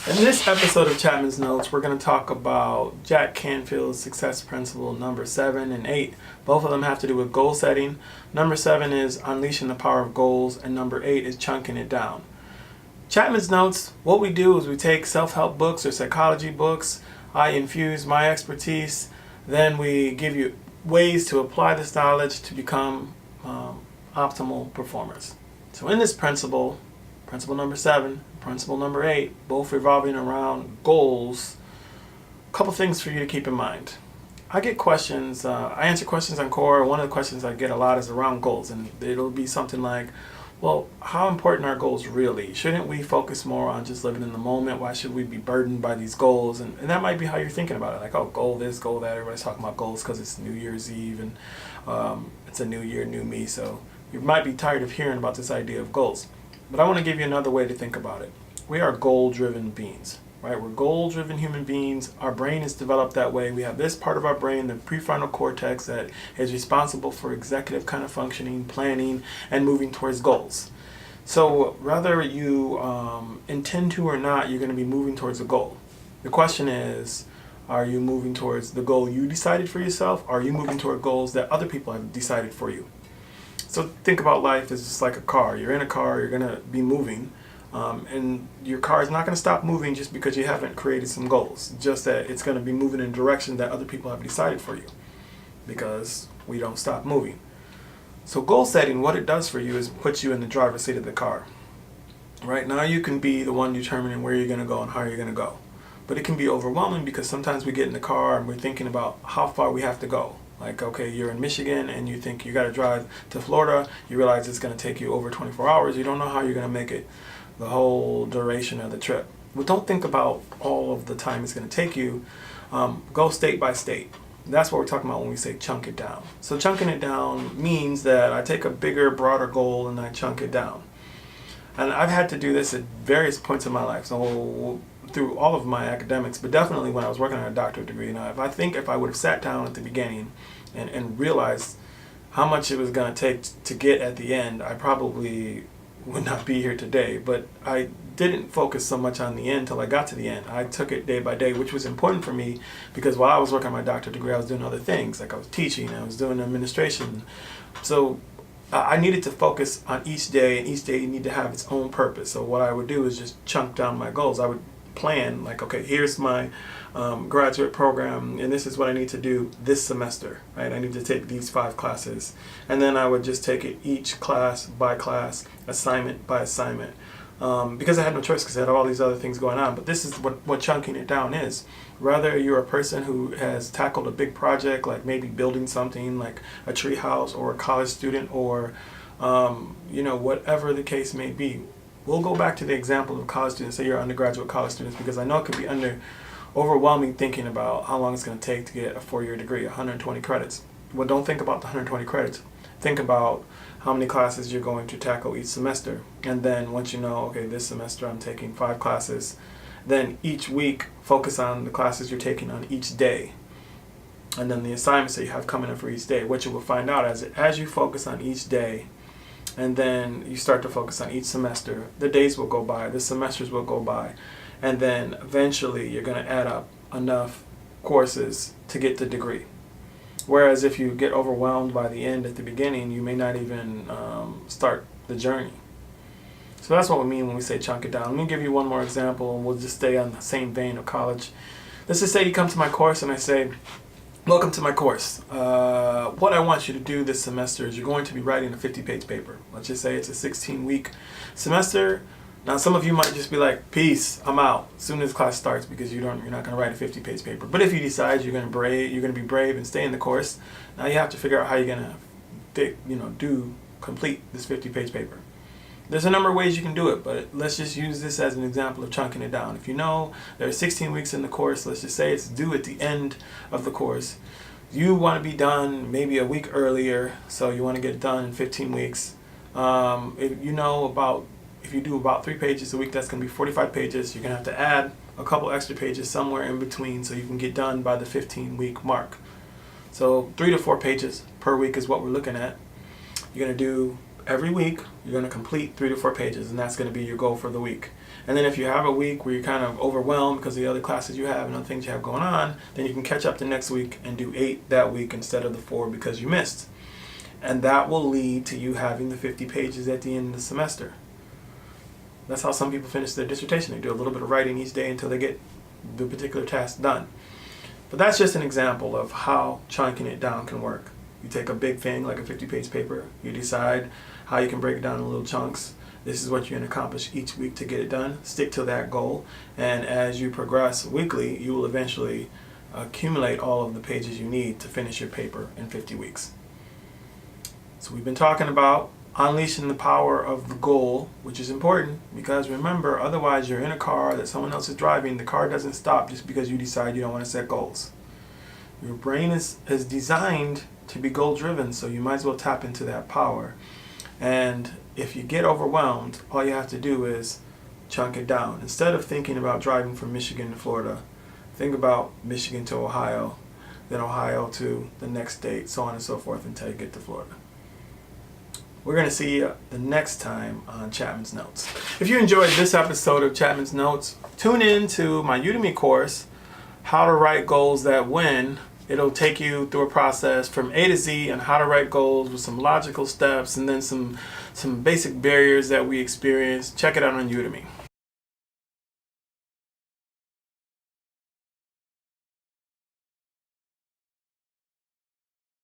In this episode of Chapman's Notes, we're going to talk about Jack Canfield's success principle number 7 and 8. Both of them have to do with goal setting. Number 7 is unleashing the power of goals, and number 8 is chunking it down. Chapman's Notes, what we do is we take self-help books or psychology books. I infuse my expertise. Then we give you ways to apply this knowledge to become optimal performers. So in this principle number 7, principle number 8, both revolving around goals, a couple things for you to keep in mind. I get questions, I answer questions on Core. One of the questions I get a lot is around goals, and it'll be something like, well, how important are goals really? Shouldn't we focus more on just living in the moment? Why should we be burdened by these goals? And that might be how you're thinking about it. Like, oh, goal this, goal that. Everybody's talking about goals because it's New Year's Eve and it's a new year, new me. So you might be tired of hearing about this idea of goals. But I want to give you another way to think about it. We are goal-driven beings, right? We're goal-driven human beings. Our brain is developed that way. We have this part of our brain, the prefrontal cortex, that is responsible for executive kind of functioning, planning, and moving towards goals. So whether you intend to or not, you're going to be moving towards a goal. The question is, are you moving towards the goal you decided for yourself? Or are you moving toward goals that other people have decided for you? So think about life as just like a car. You're in a car, you're going to be moving, and your car is not going to stop moving just because you haven't created some goals. Just that it's going to be moving in a direction that other people have decided for you, because we don't stop moving. So goal setting, what it does for you is put you in the driver's seat of the car. Right now you can be the one determining where you're going to go and how you're going to go. But it can be overwhelming because sometimes we get in the car and we're thinking about how far we have to go. Like, okay, you're in Michigan and you think you got to drive to Florida. You realize it's going to take you over 24 hours. You don't know how you're going to make it the whole duration of the trip. But don't think about all of the time it's going to take you. Go state by state. That's what we're talking about when we say chunk it down. So chunking it down means that I take a bigger, broader goal and I chunk it down. And I've had to do this at various points in my life. So through all of my academics, but definitely when I was working on a doctorate degree. If I would have sat down at the beginning and realized how much it was going to take to get at the end, I probably would not be here today. But I didn't focus so much on the end until I got to the end. I took it day by day, which was important for me because while I was working on my doctorate degree, I was doing other things. Like I was teaching, I was doing administration. So I needed to focus on each day, and each day needed to have its own purpose. So what I would do is just chunk down my goals. I would plan, like, okay, here's my graduate program, and this is what I need to do this semester, right? I need to take these 5 classes. And then I would just take it each class by class, assignment by assignment, because I had no choice because I had all these other things going on. But this is what chunking it down is. Whether you're a person who has tackled a big project, like maybe building something like a tree house, or a college student, or whatever the case may be. We'll go back to the example of college students, say you're undergraduate college students, because I know it could be overwhelming thinking about how long it's going to take to get a 4-year degree, 120 credits. Well, don't think about the 120 credits. Think about how many classes you're going to tackle each semester. And then once you know, okay, this semester I'm taking 5 classes, then each week focus on the classes you're taking on each day. And then the assignments that you have coming up for each day. What you will find out as you focus on each day, and then you start to focus on each semester, the days will go by, the semesters will go by, and then eventually you're going to add up enough courses to get the degree. Whereas if you get overwhelmed by the end at the beginning, you may not even start the journey. So that's what we mean when we say chunk it down. Let me give you one more example, and we'll just stay on the same vein of college. Let's just say you come to my course and I say, welcome to my course. What I want you to do this semester is you're going to be writing a 50-page paper. Let's just say it's a 16-week semester. Now some of you might just be like, peace, I'm out as soon as class starts, because you're not going to write a 50-page paper. But if you decide you're going to be brave and stay in the course, now you have to figure out how you're going to complete this 50-page paper. There's a number of ways you can do it, but let's just use this as an example of chunking it down. If you know there are 16 weeks in the course, let's just say it's due at the end of the course. You want to be done maybe a week earlier, so you want to get it done in 15 weeks. If you do about 3 pages a week, that's going to be 45 pages. You're going to have to add a couple extra pages somewhere in between so you can get done by the 15-week mark. So 3 to 4 pages per week is what we're looking at. You're going to do every week, you're going to complete 3 to 4 pages, and that's going to be your goal for the week. And then if you have a week where you're kind of overwhelmed because of the other classes you have and other things you have going on, then you can catch up the next week and do 8 that week instead of the 4 because you missed. And that will lead to you having the 50 pages at the end of the semester. That's how some people finish their dissertation. They do a little bit of writing each day until they get the particular task done. But that's just an example of how chunking it down can work. You take a big thing like a 50-page paper, you decide how you can break it down in little chunks. This is what you're going to accomplish each week to get it done. Stick to that goal, and as you progress weekly, you will eventually accumulate all of the pages you need to finish your paper in 50 weeks. So we've been talking about unleashing the power of the goal, which is important because remember, otherwise you're in a car that someone else is driving. The car doesn't stop just because you decide you don't want to set goals. Your brain is designed to be goal driven, so you might as well tap into that power. And if you get overwhelmed, all you have to do is chunk it down. Instead of thinking about driving from Michigan to Florida, think about Michigan to Ohio, then Ohio to the next state, so on and so forth until you get to Florida. We're going to see you the next time on Chapman's Notes. If you enjoyed this episode of Chapman's Notes, tune in to my Udemy course, How to Write Goals That Win. It'll take you through a process from A to Z on how to write goals with some logical steps and then some basic barriers that we experience. Check it out on Udemy.